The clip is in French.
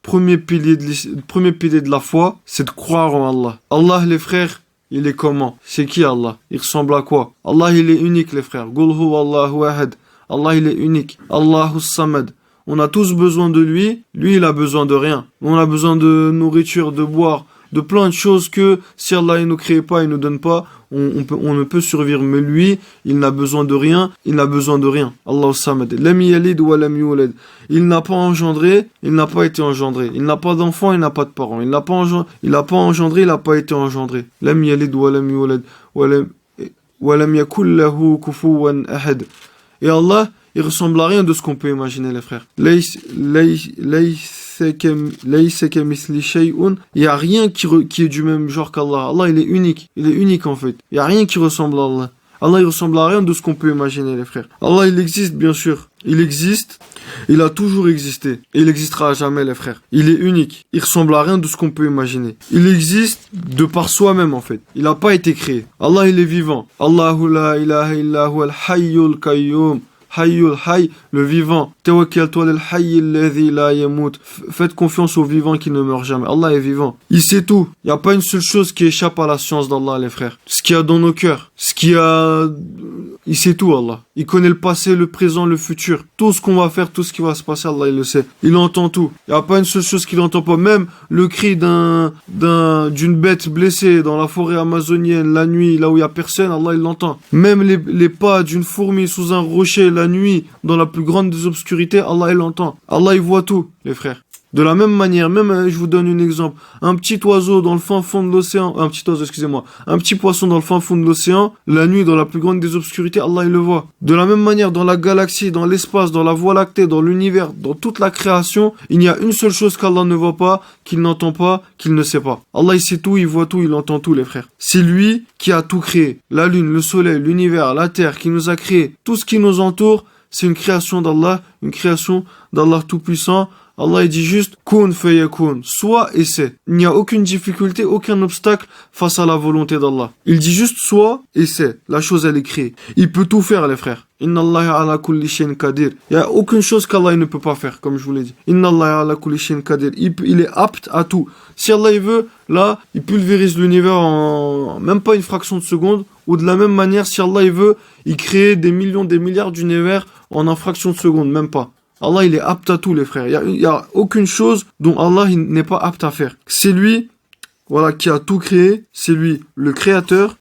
premier pilier de la foi, c'est de croire en Allah. Allah, les frères, il est comment? C'est qui Allah? Il ressemble à quoi? Allah, il est unique, les frères. Qul huwa Allahu ahad. Allah, il est unique. Allahu samad. On a tous besoin de lui. Lui, il a besoin de rien. On a besoin de nourriture, de boire, de plein de choses que si Allah, il nous crée pas, il nous donne pas, on ne peut survivre. Mais lui, il n'a besoin de rien. Il n'a besoin de rien. Allahu samad. Lam yalid wa lam yulad. Il n'a pas engendré, il n'a pas été engendré. Il n'a pas d'enfant, il n'a pas de parents. Il n'a pas engendré, il n'a pas été engendré. Lam yalid wa lam yulad wa lam yakul lahu kufuwan ahad. Et Allah, il ressemble à rien de ce qu'on peut imaginer, les frères. Il n'y a rien qui est du même genre qu'Allah. Allah, il est unique. Il est unique, en fait. Il n'y a rien qui ressemble à Allah. Allah, il ressemble à rien de ce qu'on peut imaginer, les frères. Allah, il existe, bien sûr. Il existe. Il a toujours existé. Et il existera à jamais, les frères. Il est unique. Il ressemble à rien de ce qu'on peut imaginer. Il existe de par soi-même, en fait. Il n'a pas été créé. Allah, il est vivant. Allahu la ilaha illa huwa al-hayyul qayyum. Hayyul hayy, le vivant. Tawakkaltu alal hayy alladhi la yamut. Faites confiance au vivant qui ne meurt jamais. Allah est vivant. Il sait tout. Il n'y a pas une seule chose qui échappe à la science d'Allah, les frères. Ce qu'il y a dans nos cœurs. Il sait tout, Allah. Il connaît le passé, le présent, le futur. Tout ce qu'on va faire, tout ce qui va se passer, Allah, il le sait. Il entend tout. Il n'y a pas une seule chose qu'il n'entend pas. Même le cri d'une bête blessée dans la forêt amazonienne, la nuit, là où il n'y a personne, Allah, il l'entend. Même les pas d'une fourmi sous un rocher, la nuit, dans la plus grande des obscurités, Allah, il l'entend. Allah, il voit tout, les frères. De la même manière, même, je vous donne un exemple. Un petit oiseau dans le fin fond de l'océan, un petit poisson dans le fin fond de l'océan, la nuit, dans la plus grande des obscurités, Allah, il le voit. De la même manière, dans la galaxie, dans l'espace, dans la voie lactée, dans l'univers, dans toute la création, il n'y a une seule chose qu'Allah ne voit pas, qu'il n'entend pas, qu'il ne sait pas. Allah, il sait tout, il voit tout, il entend tout, les frères. C'est lui qui a tout créé. La lune, le soleil, l'univers, la terre, qui nous a créé. Tout ce qui nous entoure, c'est une création d'Allah Tout-Puissant. Allah, il dit juste kun fayakun, soit et c'est. Il n'y a aucune difficulté, aucun obstacle face à la volonté d'Allah. Il dit juste soit et c'est. La chose, elle est créée. Il peut tout faire, les frères. Inna Allah ala kulli shayin qadir. Il n'y a aucune chose qu'Allah ne peut pas faire, comme je vous l'ai dit. Inna Allah ala kulli shayin qadir. Il est apte à tout. Si Allah il veut, là, il pulvérise l'univers en même pas une fraction de seconde. Ou de la même manière, si Allah il veut, il crée des millions, des milliards d'univers en une fraction de seconde, même pas. Allah, il est apte à tout, les frères. Il y a aucune chose dont Allah il n'est pas apte à faire. C'est lui, voilà, qui a tout créé. C'est lui, le créateur.